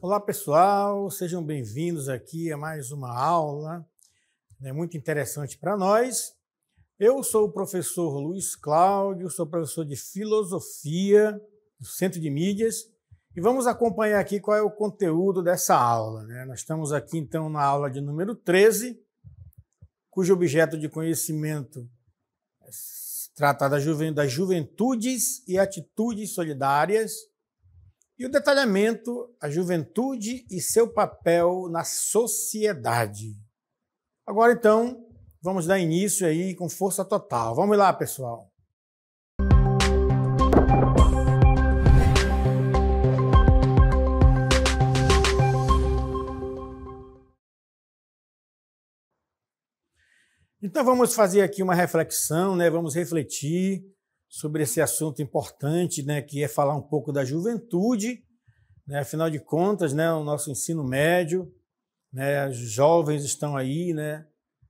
Olá pessoal, sejam bem-vindos aqui a mais uma aula, muito interessante para nós. Eu sou o professor Luiz Cláudio, sou professor de Filosofia do Centro de Mídias e vamos acompanhar aqui qual é o conteúdo dessa aula. Nós estamos aqui então na aula de número 13, cujo objeto de conhecimento trata das juventudes e atitudes solidárias, e o detalhamento, a juventude e seu papel na sociedade. Agora, então, vamos dar início aí com força total. Vamos lá, pessoal. Então, vamos fazer aqui uma reflexão, vamos refletir sobre esse assunto importante, que é falar um pouco da juventude, afinal de contas, o nosso ensino médio, os jovens estão aí,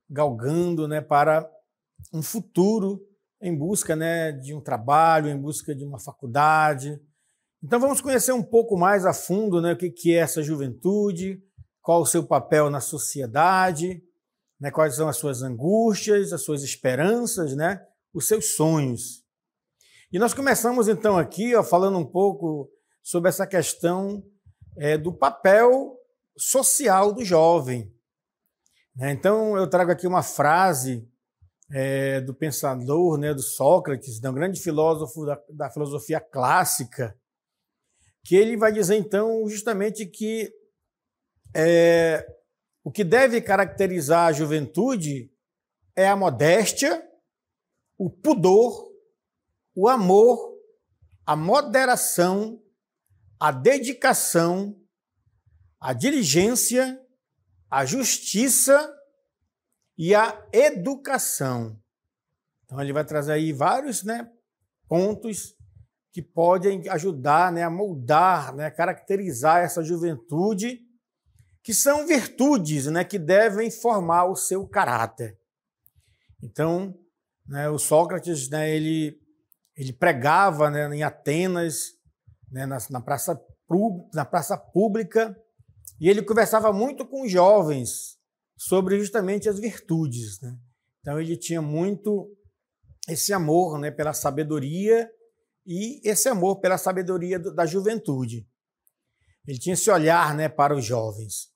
galgando, para um futuro em busca, de um trabalho, em busca de uma faculdade. Então vamos conhecer um pouco mais a fundo, o que é essa juventude, qual o seu papel na sociedade, quais são as suas angústias, as suas esperanças, os seus sonhos. E nós começamos então aqui falando um pouco sobre essa questão do papel social do jovem. Então eu trago aqui uma frase do pensador, do Sócrates, um grande filósofo da filosofia clássica, que ele vai dizer então justamente que o que deve caracterizar a juventude é a modéstia, o pudor, o amor, a moderação, a dedicação, a diligência, a justiça e a educação. Então ele vai trazer aí vários pontos que podem ajudar a moldar, a caracterizar essa juventude, que são virtudes que devem formar o seu caráter. Então, o Sócrates, ele pregava em Atenas, na praça pública, e ele conversava muito com os jovens sobre justamente as virtudes. Então ele tinha muito esse amor pela sabedoria e esse amor pela sabedoria da juventude. Ele tinha esse olhar para os jovens.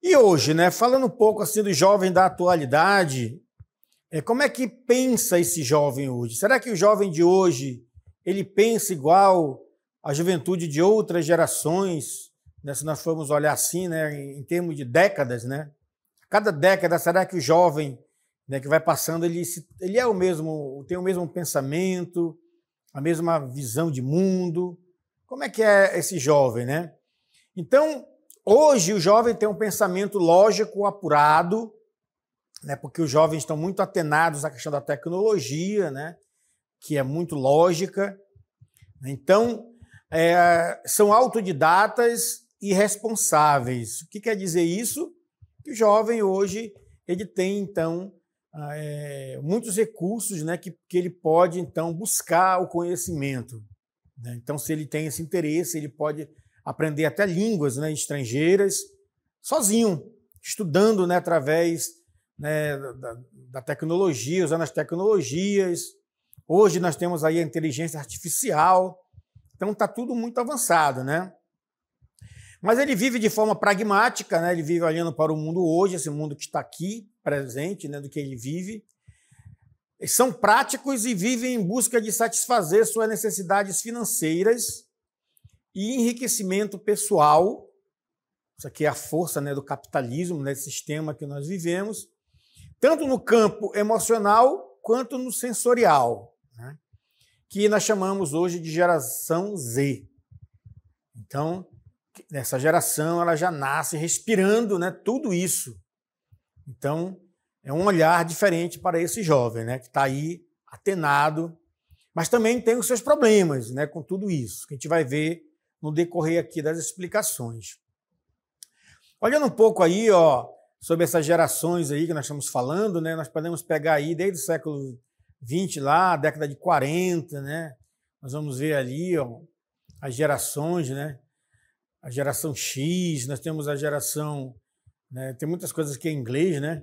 E hoje, falando um pouco assim do jovem da atualidade, como é que pensa esse jovem hoje? Será que o jovem de hoje ele pensa igual à juventude de outras gerações? Se nós formos olhar assim, em termos de décadas, cada década, será que o jovem que vai passando, ele é o mesmo, tem o mesmo pensamento, a mesma visão de mundo? Como é que é esse jovem, Então, hoje o jovem tem um pensamento lógico, apurado, porque os jovens estão muito atenados à questão da tecnologia, que é muito lógica. Então, são autodidatas e responsáveis. O que quer dizer isso? Que o jovem hoje ele tem, então, muitos recursos que ele pode, então, buscar o conhecimento. Então, se ele tem esse interesse, ele pode aprender até línguas estrangeiras sozinho, estudando através da tecnologia, usando as tecnologias. Hoje nós temos aí a inteligência artificial, então está tudo muito avançado, Mas ele vive de forma pragmática, ele vive olhando para o mundo hoje, esse mundo que está aqui, presente, do que ele vive. Eles são práticos e vivem em busca de satisfazer suas necessidades financeiras e enriquecimento pessoal. Isso aqui é a força do capitalismo, desse sistema que nós vivemos, tanto no campo emocional quanto no sensorial, que nós chamamos hoje de geração Z. Então, essa geração ela já nasce respirando tudo isso. Então, é um olhar diferente para esse jovem, que está aí atenado, mas também tem os seus problemas com tudo isso, que a gente vai ver no decorrer aqui das explicações. Olhando um pouco aí, ó, sobre essas gerações aí que nós estamos falando, né, nós podemos pegar aí desde o século XX lá, a década de 40, né, nós vamos ver ali, ó, as gerações, né, a geração X, nós temos a geração, né, tem muitas coisas que é em inglês, né,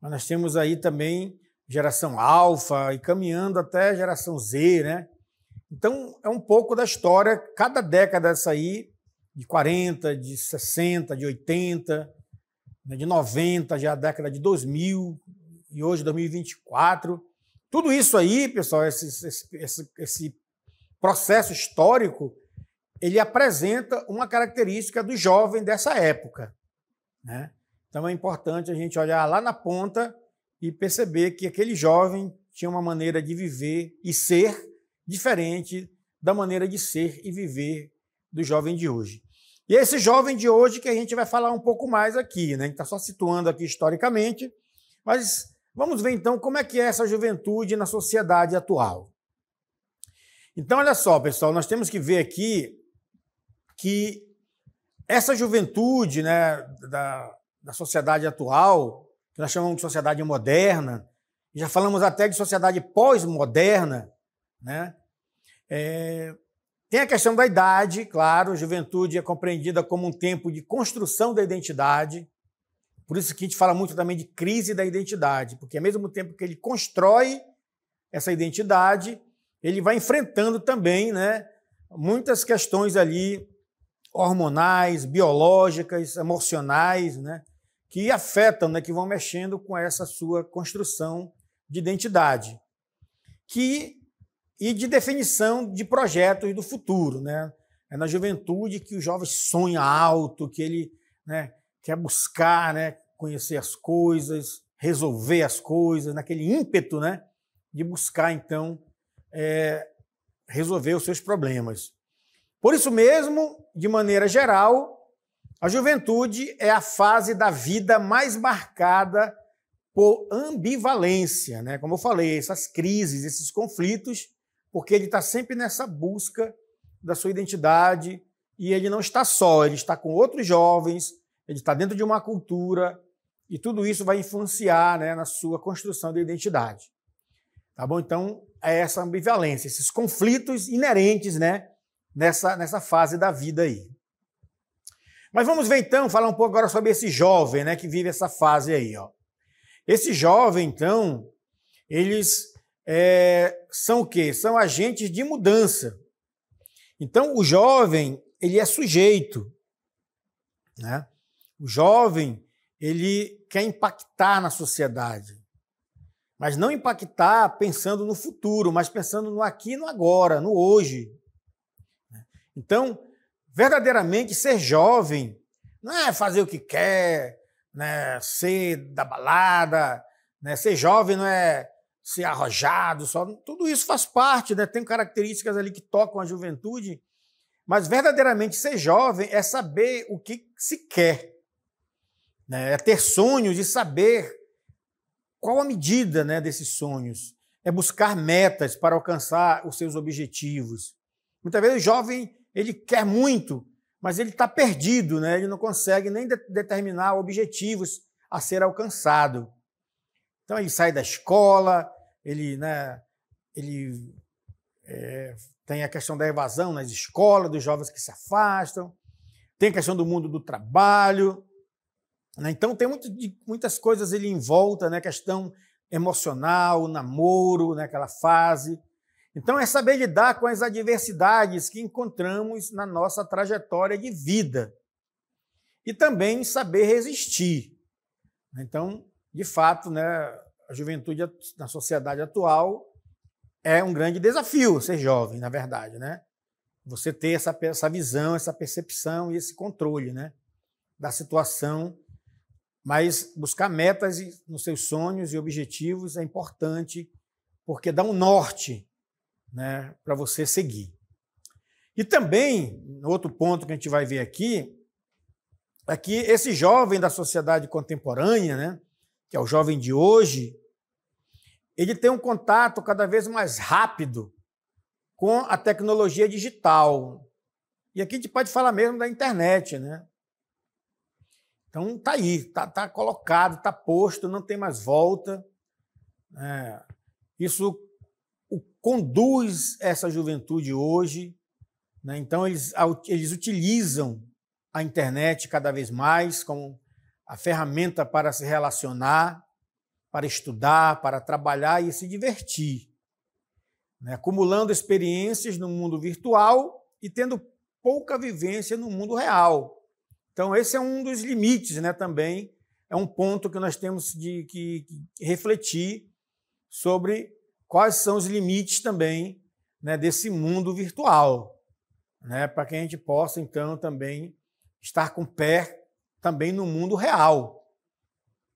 mas nós temos aí também geração Alfa e caminhando até a geração Z, né? Então, é um pouco da história, cada década dessa aí, de 40, de 60, de 80, né, de 90, já a década de 2000 e hoje 2024. Tudo isso aí, pessoal, esse processo histórico, ele apresenta uma característica do jovem dessa época, né? Então, é importante a gente olhar lá na ponta e perceber que aquele jovem tinha uma maneira de viver e ser diferente da maneira de ser e viver do jovem de hoje. E é esse jovem de hoje que a gente vai falar um pouco mais aqui, né? A gente está só situando aqui historicamente, mas vamos ver então como é que é essa juventude na sociedade atual. Então, olha só, pessoal, nós temos que ver aqui que essa juventude, né, da sociedade atual, que nós chamamos de sociedade moderna, já falamos até de sociedade pós-moderna, né? Tem a questão da idade, claro, a juventude é compreendida como um tempo de construção da identidade, por isso que a gente fala muito também de crise da identidade, porque ao mesmo tempo que ele constrói essa identidade, ele vai enfrentando também, né, muitas questões ali hormonais, biológicas, emocionais, né, que afetam, né, que vão mexendo com essa sua construção de identidade. E de definição de projetos do futuro, né? É na juventude que o jovem sonha alto, que ele, né, quer buscar, né, conhecer as coisas, resolver as coisas, naquele ímpeto, né, de buscar, então, resolver os seus problemas. Por isso mesmo, de maneira geral, a juventude é a fase da vida mais marcada por ambivalência, né? Como eu falei, essas crises, esses conflitos, porque ele está sempre nessa busca da sua identidade e ele não está só, ele está com outros jovens, ele está dentro de uma cultura e tudo isso vai influenciar, né, na sua construção de identidade. Tá bom? Então, é essa ambivalência, esses conflitos inerentes, né, nessa fase da vida aí. Mas vamos ver então, falar um pouco agora sobre esse jovem, né, que vive essa fase aí, ó. Esse jovem, então, eles são o quê? São agentes de mudança. Então, o jovem, ele é sujeito, né? O jovem, ele quer impactar na sociedade, mas não impactar pensando no futuro, mas pensando no aqui e no agora, no hoje. Então, verdadeiramente, ser jovem não é fazer o que quer, né? Ser da balada, né? Ser jovem não é ser arrojado, só, tudo isso faz parte, né? Tem características ali que tocam a juventude, mas verdadeiramente ser jovem é saber o que se quer, né? É ter sonhos e saber qual a medida, né, desses sonhos, é buscar metas para alcançar os seus objetivos. Muitas vezes o jovem ele quer muito, mas ele está perdido, né? Ele não consegue nem determinar objetivos a ser alcançado. Então, ele sai da escola, ele tem a questão da evasão nas escolas, dos jovens que se afastam, tem a questão do mundo do trabalho, né? Então, tem muitas coisas ali em volta, né? Questão emocional, namoro, né? Aquela fase. Então, é saber lidar com as adversidades que encontramos na nossa trajetória de vida e também saber resistir. Então, de fato, né, a juventude na sociedade atual é um grande desafio ser jovem, na verdade, né? Você ter essa visão, essa percepção e esse controle, né, da situação, mas buscar metas nos seus sonhos e objetivos é importante porque dá um norte, né, para você seguir. E também, outro ponto que a gente vai ver aqui, é que esse jovem da sociedade contemporânea, né, que é o jovem de hoje, ele tem um contato cada vez mais rápido com a tecnologia digital. E aqui a gente pode falar mesmo da internet, né? Então está aí, está colocado, está posto, não tem mais volta. Isso conduz essa juventude hoje, né? Então eles utilizam a internet cada vez mais como a ferramenta para se relacionar, para estudar, para trabalhar e se divertir, né? Acumulando experiências no mundo virtual e tendo pouca vivência no mundo real. Então, esse é um dos limites, né, também. É um ponto que nós temos que refletir sobre quais são os limites também, né, desse mundo virtual, né, para que a gente possa, então, também estar com o pé também no mundo real.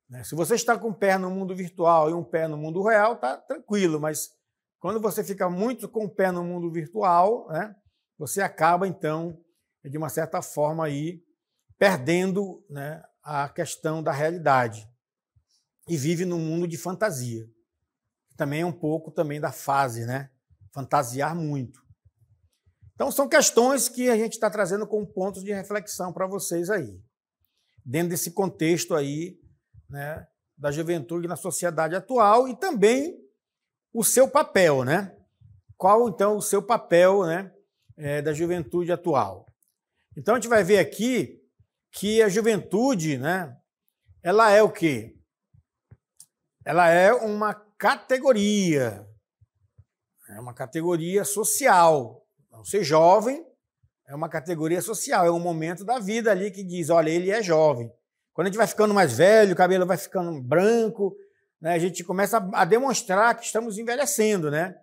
Né? Se você está com o pé no mundo virtual e um pé no mundo real, está tranquilo, mas quando você fica muito com o pé no mundo virtual, né, você acaba, então, de uma certa forma, aí, perdendo, né, a questão da realidade e vive num mundo de fantasia. Também é um pouco também da fase, né? Fantasiar muito. Então, são questões que a gente está trazendo como pontos de reflexão para vocês aí, dentro desse contexto aí, né, da juventude na sociedade atual e também o seu papel, né? Qual, então, o seu papel, né, da juventude atual? Então, a gente vai ver aqui que a juventude, né, ela é o quê? Ela é uma categoria, é uma categoria social. Então, ser jovem é uma categoria social, é um momento da vida ali que diz, olha, ele é jovem. Quando a gente vai ficando mais velho, o cabelo vai ficando branco, né, a gente começa a demonstrar que estamos envelhecendo, né?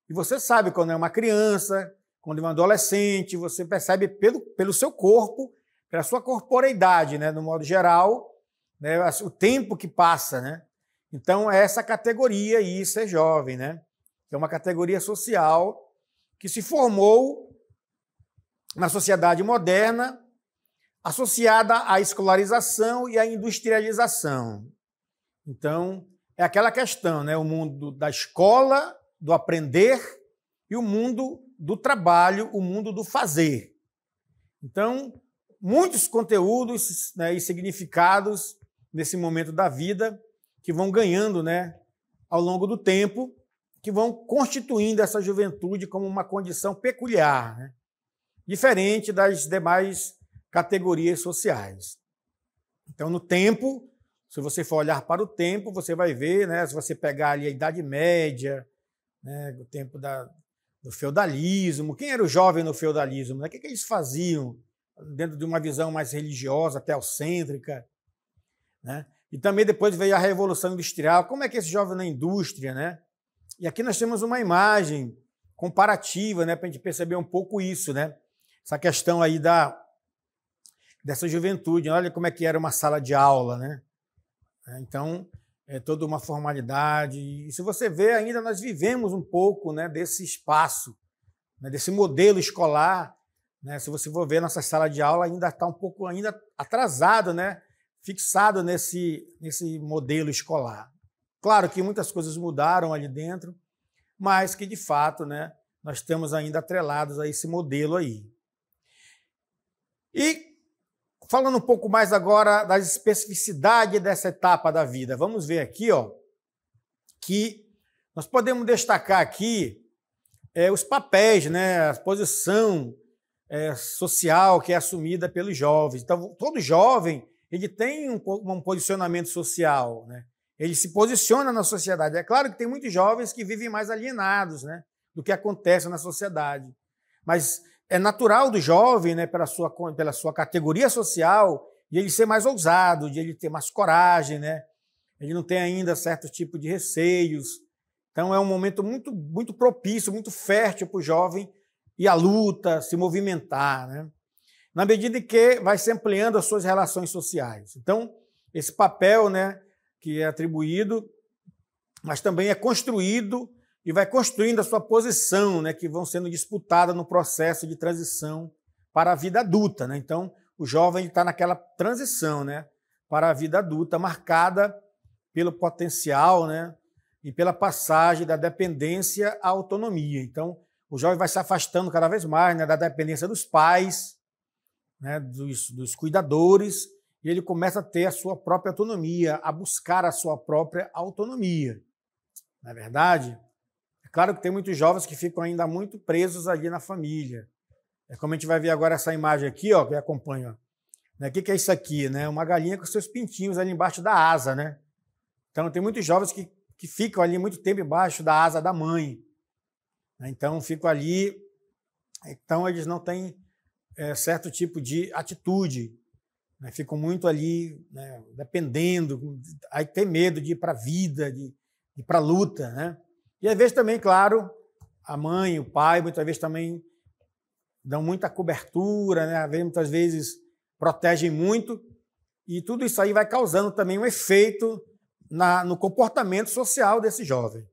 E você sabe quando é uma criança, quando é um adolescente, você percebe pelo seu corpo, pela sua corporeidade, né, no modo geral, né, o tempo que passa, né? Então, é essa categoria aí, ser jovem, né? É uma categoria social que se formou na sociedade moderna, associada à escolarização e à industrialização. Então, é aquela questão, né? O mundo da escola, do aprender, e o mundo do trabalho, o mundo do fazer. Então, muitos conteúdos, né, e significados nesse momento da vida que vão ganhando, né, ao longo do tempo, que vão constituindo essa juventude como uma condição peculiar, né, diferente das demais categorias sociais. Então, no tempo, se você for olhar para o tempo, você vai ver, né, se você pegar ali a Idade Média, né, o tempo do feudalismo, quem era o jovem no feudalismo? Né? O que eles faziam dentro de uma visão mais religiosa, teocêntrica? Né? E também depois veio a Revolução Industrial. Como é que esse jovem na indústria? Né? E aqui nós temos uma imagem comparativa, né, para a gente perceber um pouco isso, né? Essa questão aí dessa juventude. Olha como é que era uma sala de aula, né? Então, é toda uma formalidade. E se você vê, ainda nós vivemos um pouco, né, desse espaço, né, desse modelo escolar. Né? Se você for ver, nossa sala de aula ainda está um pouco ainda atrasado, né, fixado nesse modelo escolar. Claro que muitas coisas mudaram ali dentro, mas que, de fato, né, nós estamos ainda atrelados a esse modelo aí. E falando um pouco mais agora da especificidade dessa etapa da vida, vamos ver aqui, ó, que nós podemos destacar aqui os papéis, né, a posição social que é assumida pelos jovens. Então, todo jovem ele tem um posicionamento social, né? Ele se posiciona na sociedade. É claro que tem muitos jovens que vivem mais alienados, né, do que acontece na sociedade, mas é natural do jovem, né, pela sua categoria social, de ele ser mais ousado, de ele ter mais coragem, né? Ele não tem ainda certo tipo de receios. Então, é um momento muito, muito propício, muito fértil para o jovem ir à luta, se movimentar, né? Na medida em que vai se ampliando as suas relações sociais. Então, esse papel, né, que é atribuído, mas também é construído e vai construindo a sua posição, né, que vão sendo disputadas no processo de transição para a vida adulta. Né? Então, o jovem está naquela transição, né, para a vida adulta, marcada pelo potencial, né, e pela passagem da dependência à autonomia. Então, o jovem vai se afastando cada vez mais, né, da dependência dos pais, né, dos cuidadores, e ele começa a ter a sua própria autonomia, a buscar a sua própria autonomia. Não é verdade? É claro que tem muitos jovens que ficam ainda muito presos ali na família. É como a gente vai ver agora essa imagem aqui, ó, que acompanha. Né? O que é isso aqui? Né? Uma galinha com seus pintinhos ali embaixo da asa, né? Então tem muitos jovens que ficam ali muito tempo embaixo da asa da mãe. Então ficam ali, então eles não têm certo tipo de atitude, né? Ficam muito ali, né, dependendo, aí tem medo de ir para a vida, de ir para a luta, né? E às vezes também, claro, a mãe, o pai, muitas vezes também dão muita cobertura, né? Muitas vezes protegem muito, e tudo isso aí vai causando também um efeito no comportamento social desse jovem.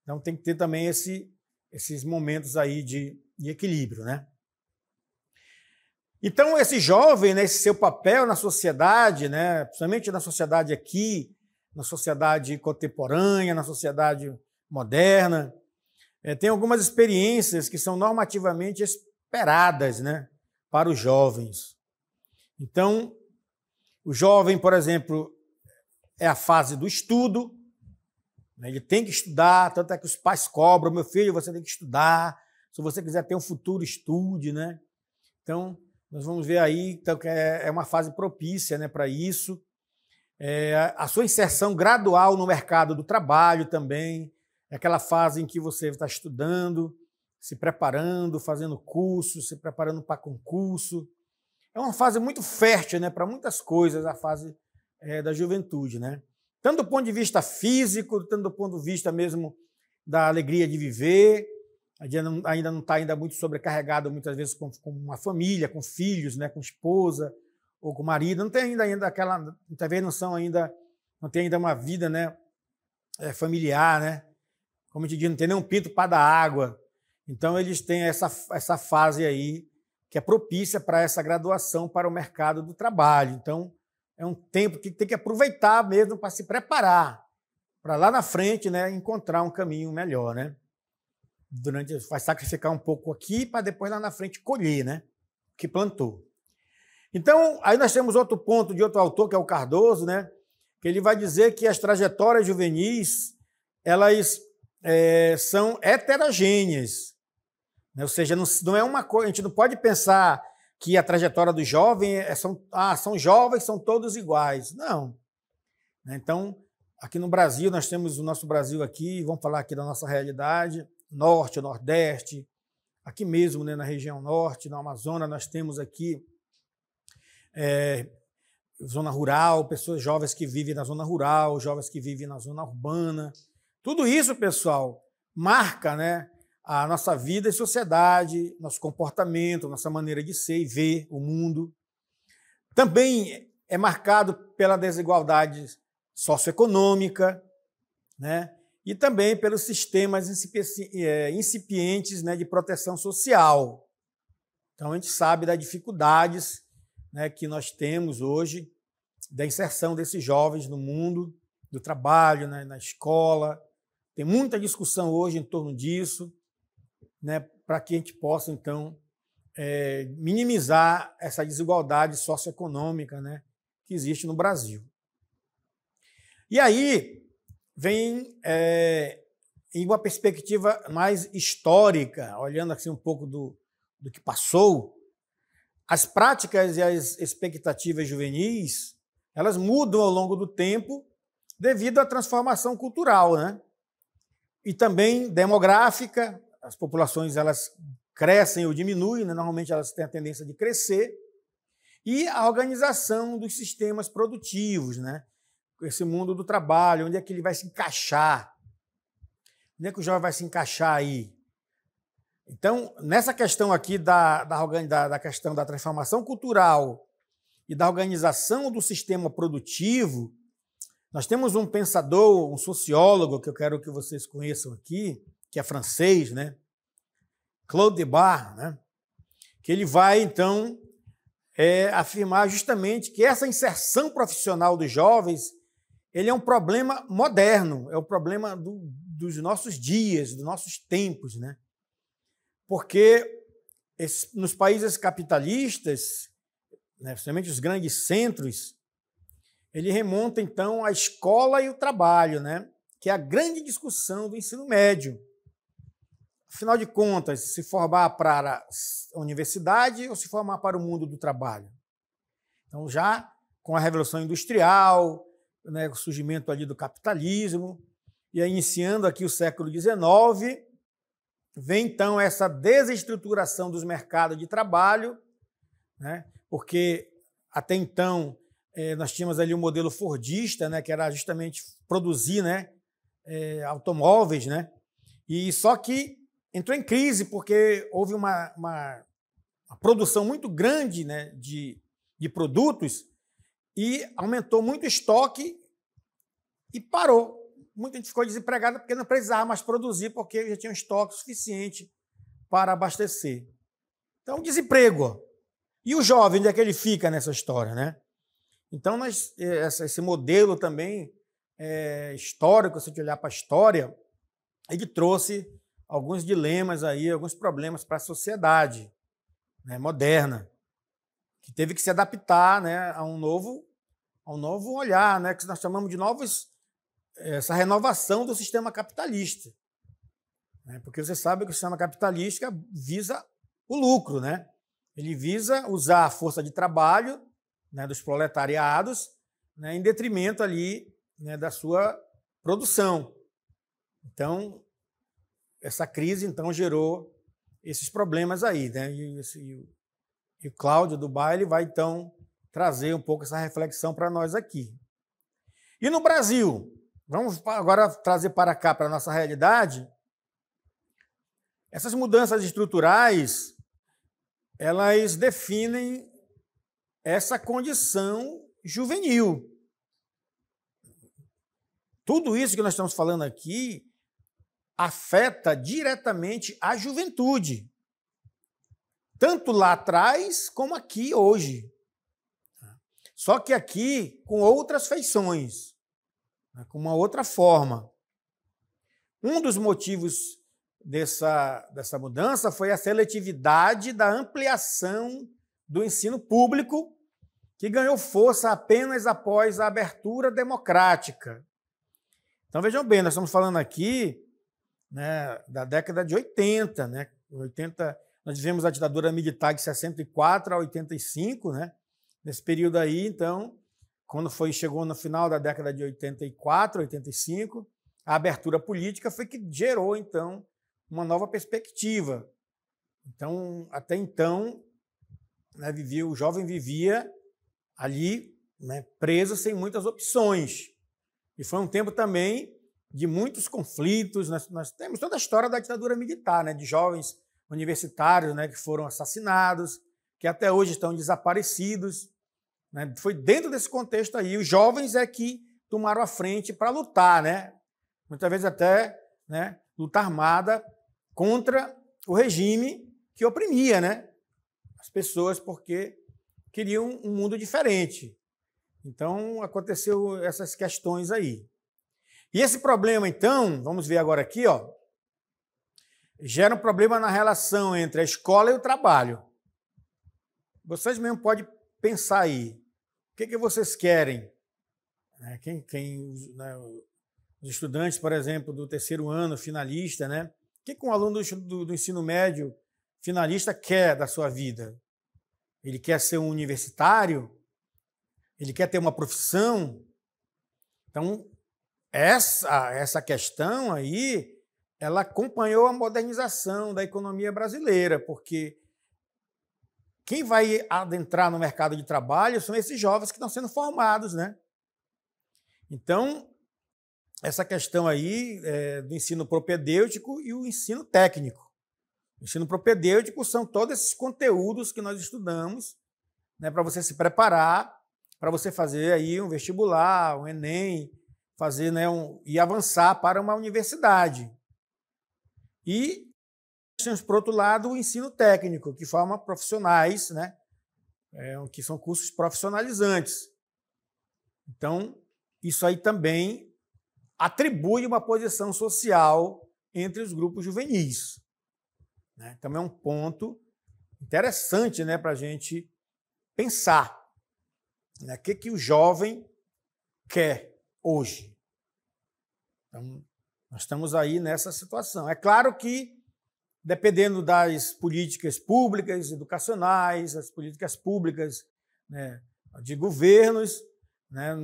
Então tem que ter também esses momentos aí de equilíbrio, né? Então esse jovem, né, esse seu papel na sociedade, né, principalmente na sociedade aqui, na sociedade contemporânea, na sociedade moderna, tem algumas experiências que são normativamente esperadas, né, para os jovens. Então, o jovem, por exemplo, é a fase do estudo, né, ele tem que estudar, tanto é que os pais cobram, meu filho, você tem que estudar, se você quiser ter um futuro, estude, né? Então, nós vamos ver aí então, que é uma fase propícia, né, para isso. A sua inserção gradual no mercado do trabalho também, é aquela fase em que você está estudando, se preparando, fazendo curso, se preparando para concurso. É uma fase muito fértil, né, para muitas coisas, a fase da juventude, né? Tanto do ponto de vista físico, tanto do ponto de vista mesmo da alegria de viver. Ainda não está ainda muito sobrecarregado, muitas vezes, com uma família, com filhos, né, com esposa ou com marido. Não tem ainda aquela, muitas vezes não tem ainda uma vida, né, familiar, né? Como a gente diz, não tem nem um pinto para dar água. Então, eles têm essa fase aí que é propícia para essa graduação para o mercado do trabalho. Então, é um tempo que tem que aproveitar mesmo para se preparar, para lá na frente, né, encontrar um caminho melhor, né? Vai sacrificar um pouco aqui para depois lá na frente colher, né, o que plantou. Então, aí nós temos outro ponto de outro autor, que é o Cardoso, né, que ele vai dizer que as trajetórias juvenis, elas são heterogêneas, né? Ou seja, não é uma coisa, a gente não pode pensar que a trajetória do jovem são jovens, são todos iguais. Não. Então, aqui no Brasil, nós temos o nosso Brasil aqui, vamos falar aqui da nossa realidade, norte, nordeste, aqui mesmo, né, na região norte, no Amazonas, nós temos aqui zona rural, pessoas jovens que vivem na zona rural, jovens que vivem na zona urbana. Tudo isso, pessoal, marca, né, a nossa vida e sociedade, nosso comportamento, nossa maneira de ser e ver o mundo. Também é marcado pela desigualdade socioeconômica, né, e também pelos sistemas incipientes, né, de proteção social. Então, a gente sabe das dificuldades, né, que nós temos hoje da inserção desses jovens no mundo do trabalho, né, na escola. Tem muita discussão hoje em torno disso, né, para que a gente possa, então, minimizar essa desigualdade socioeconômica, né, que existe no Brasil. E aí vem, em uma perspectiva mais histórica, olhando assim um pouco do que passou, as práticas e as expectativas juvenis, elas mudam ao longo do tempo devido à transformação cultural, né? E também demográfica. As populações elas crescem ou diminuem, né? Normalmente elas têm a tendência de crescer, e a organização dos sistemas produtivos, né? Esse mundo do trabalho, onde é que ele vai se encaixar? Onde é que o jovem vai se encaixar aí? Então, nessa questão aqui da questão da transformação cultural e da organização do sistema produtivo, nós temos um pensador, um sociólogo, que eu quero que vocês conheçam aqui, que é francês, né? Claude Debord, né? Que ele vai, então, afirmar justamente que essa inserção profissional dos jovens ele é um problema moderno, é o problema dos nossos dias, dos nossos tempos, né? porque nos países capitalistas, né, principalmente os grandes centros, ele remonta, então, à escola e o trabalho, né, que é a grande discussão do ensino médio. Afinal de contas, se formar para a universidade ou se formar para o mundo do trabalho? Então, já com a Revolução Industrial, né, o surgimento ali do capitalismo, e aí iniciando aqui o século XIX, vem então essa desestruturação dos mercados de trabalho, né, porque até então nós tínhamos ali o modelo fordista, né, que era justamente produzir, né, automóveis, né, e só que entrou em crise porque houve uma produção muito grande, né, de produtos e aumentou muito o estoque e parou. Muita gente ficou desempregada porque não precisava mais produzir, porque já tinha um estoque suficiente para abastecer. Então, desemprego. E o jovem, onde é que ele fica nessa história, né? Então, esse modelo também histórico, se a gente olhar para a história, ele trouxe alguns dilemas aí, alguns problemas para a sociedade, né, moderna, que teve que se adaptar, né, a um novo olhar, né, que nós chamamos de essa renovação do sistema capitalista. Né, porque você sabe que o sistema capitalista visa o lucro, né? Ele visa usar a força de trabalho, né, dos proletariados, né, em detrimento ali, né, da sua produção. Então, essa crise então gerou esses problemas aí, né? E o Cláudio do Baile vai então trazer um pouco essa reflexão para nós aqui. E no Brasil, vamos agora trazer para cá, para a nossa realidade, essas mudanças estruturais, elas definem essa condição juvenil. Tudo isso que nós estamos falando aqui afeta diretamente a juventude, tanto lá atrás como aqui hoje. Só que aqui com outras feições, com uma outra forma. Um dos motivos dessa mudança foi a seletividade da ampliação do ensino público, que ganhou força apenas após a abertura democrática. Então, vejam bem, nós estamos falando aqui, né, da década de 80, né? 80, nós vivemos a ditadura militar de 64 a 85, né? Nesse período aí, então, quando chegou no final da década de 84, 85, a abertura política foi que gerou, então, uma nova perspectiva. Então, até então, né, o jovem vivia ali, né, preso sem muitas opções. E foi um tempo também de muitos conflitos. Nós temos toda a história da ditadura militar, né, de jovens universitários, né, que foram assassinados, que até hoje estão desaparecidos. Né? Foi dentro desse contexto aí. Os jovens é que tomaram a frente para lutar, né? Muitas vezes até, né, luta armada contra o regime que oprimia, né, as pessoas, porque queriam um mundo diferente. Então, aconteceu essas questões aí. E esse problema, então, vamos ver agora aqui, ó, gera um problema na relação entre a escola e o trabalho. Vocês mesmo podem pensar aí. O que vocês querem? Os estudantes, por exemplo, do terceiro ano, finalista, né? O que um aluno do ensino médio finalista quer da sua vida? Ele quer ser um universitário? Ele quer ter uma profissão? Então, essa questão aí, ela acompanhou a modernização da economia brasileira, porque quem vai adentrar no mercado de trabalho são esses jovens que estão sendo formados, né? Então, essa questão aí do ensino propedêutico e o ensino técnico. O ensino propedêutico são todos esses conteúdos que nós estudamos, né, para você se preparar, para você fazer aí um vestibular, um Enem, fazer, né, e avançar para uma universidade. E temos, por outro lado, o ensino técnico, que forma profissionais, né, que são cursos profissionalizantes. Então, isso aí também atribui uma posição social entre os grupos juvenis. né? Então é um ponto interessante, né, para a gente pensar, né, o que o jovem quer hoje. Então, nós estamos aí nessa situação. É claro que, dependendo das políticas públicas, educacionais, as políticas públicas, né, de governos, né,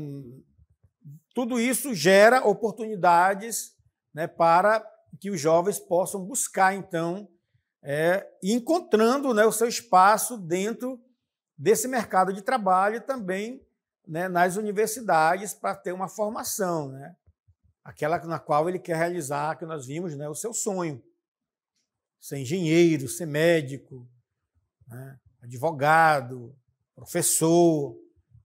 tudo isso gera oportunidades, né, para que os jovens possam buscar, então, ir encontrando, né, o seu espaço dentro desse mercado de trabalho e também, né, nas universidades para ter uma formação, né, aquela na qual ele quer realizar, que nós vimos, né, o seu sonho. Ser engenheiro, ser médico, né, advogado, professor,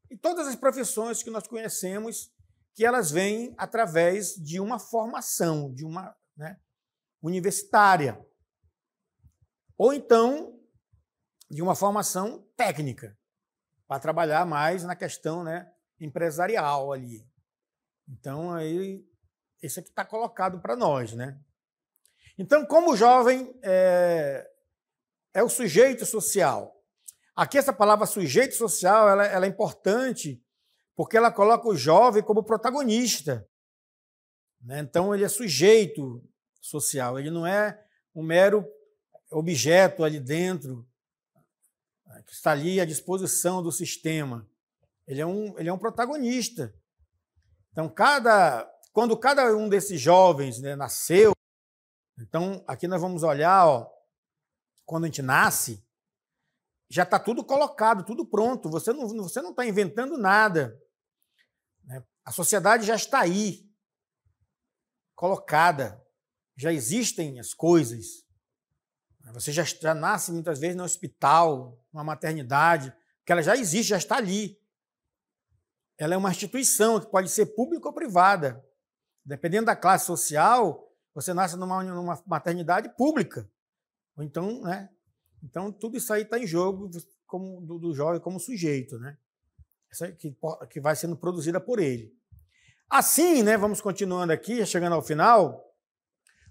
e todas as profissões que nós conhecemos, que elas vêm através de uma formação, de uma, né, universitária, ou então de uma formação técnica, para trabalhar mais na questão, né, empresarial ali. Então, aí, isso aqui está colocado para nós, né? Então, como o jovem é o sujeito social. Aqui essa palavra sujeito social ela é importante porque ela coloca o jovem como protagonista, né? Então, ele é sujeito social, ele não é um mero objeto ali dentro, que está ali à disposição do sistema. Ele é um protagonista. Então, quando cada um desses jovens, né, nasceu, então aqui nós vamos olhar, ó, quando a gente nasce, já está tudo colocado, tudo pronto. Você não está inventando nada, né? A sociedade já está aí, colocada. Já existem as coisas. Você já nasce muitas vezes no hospital, numa maternidade, que ela já existe, já está ali. Ela é uma instituição que pode ser pública ou privada. Dependendo da classe social, você nasce numa maternidade pública. Ou então, né? Então, tudo isso aí está em jogo como, do jovem como sujeito, né? Essa que vai sendo produzida por ele. Assim, né, vamos continuando aqui, chegando ao final,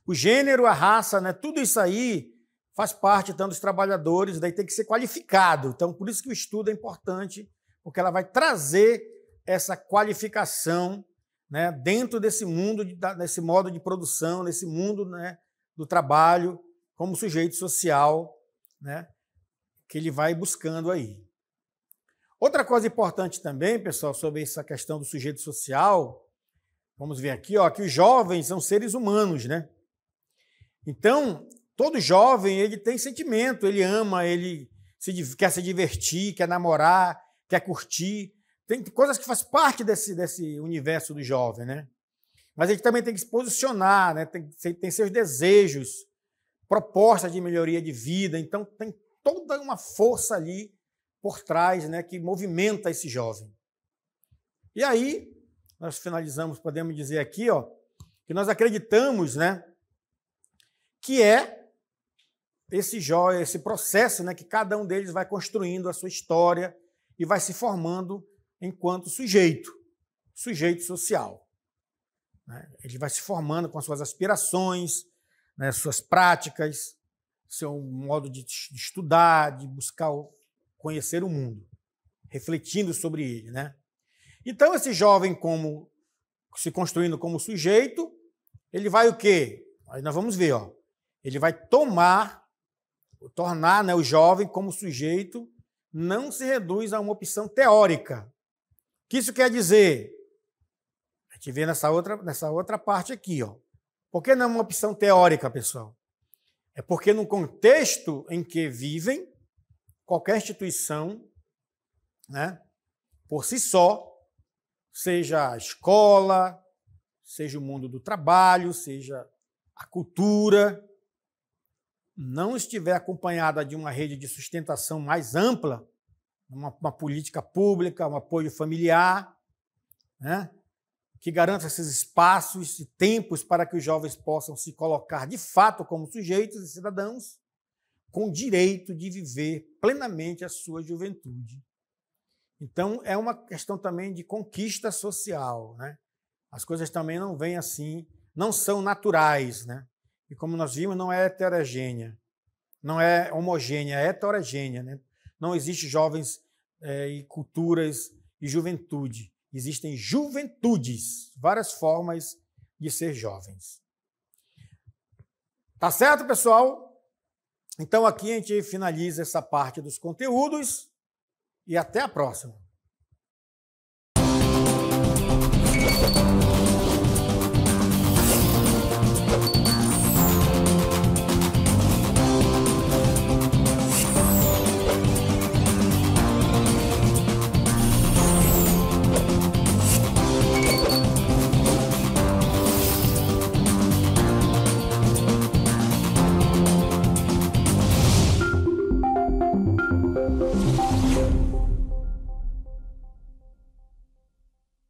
o gênero, a raça, né, tudo isso aí faz parte, então, dos trabalhadores, daí tem que ser qualificado. Então, por isso que o estudo é importante, porque ela vai trazer essa qualificação, né, dentro desse mundo, desse modo de produção, desse mundo, né, do trabalho, como sujeito social, né, que ele vai buscando aí. Outra coisa importante também, pessoal, sobre essa questão do sujeito social, vamos ver aqui, ó, que os jovens são seres humanos, né? Então, todo jovem, ele tem sentimento, ele ama, ele quer se divertir, quer namorar, quer curtir. Tem coisas que fazem parte desse universo do jovem, né? Mas ele também tem que se posicionar, né? Tem seus desejos, propostas de melhoria de vida. Então, tem toda uma força ali por trás, né, que movimenta esse jovem. E aí, nós finalizamos, podemos dizer aqui, ó, que nós acreditamos, né, que é esse processo, né, que cada um deles vai construindo a sua história e vai se formando enquanto sujeito social, né? Ele vai se formando com as suas aspirações, né, suas práticas, seu modo de estudar, de buscar conhecer o mundo, refletindo sobre ele, né? Então, esse jovem se construindo como sujeito, ele vai o quê? Aí nós vamos ver, ó. Ele vai tornar, né, o jovem como sujeito não se reduz a uma opção teórica. O que isso quer dizer? A gente vê nessa outra parte aqui, ó. Por que não é uma opção teórica, pessoal? É porque no contexto em que vivem, qualquer instituição, né, por si só, seja a escola, seja o mundo do trabalho, seja a cultura, não estiver acompanhada de uma rede de sustentação mais ampla, uma política pública, um apoio familiar, né, que garanta esses espaços e tempos para que os jovens possam se colocar de fato como sujeitos e cidadãos, com o direito de viver plenamente a sua juventude. Então, é uma questão também de conquista social, né? As coisas também não vêm assim, não são naturais, né? E como nós vimos, não é heterogênea. não é homogênea, é heterogênea, né? Não existe jovens e culturas e juventude. Existem juventudes, várias formas de ser jovens. Tá certo, pessoal? Então aqui a gente finaliza essa parte dos conteúdos e até a próxima.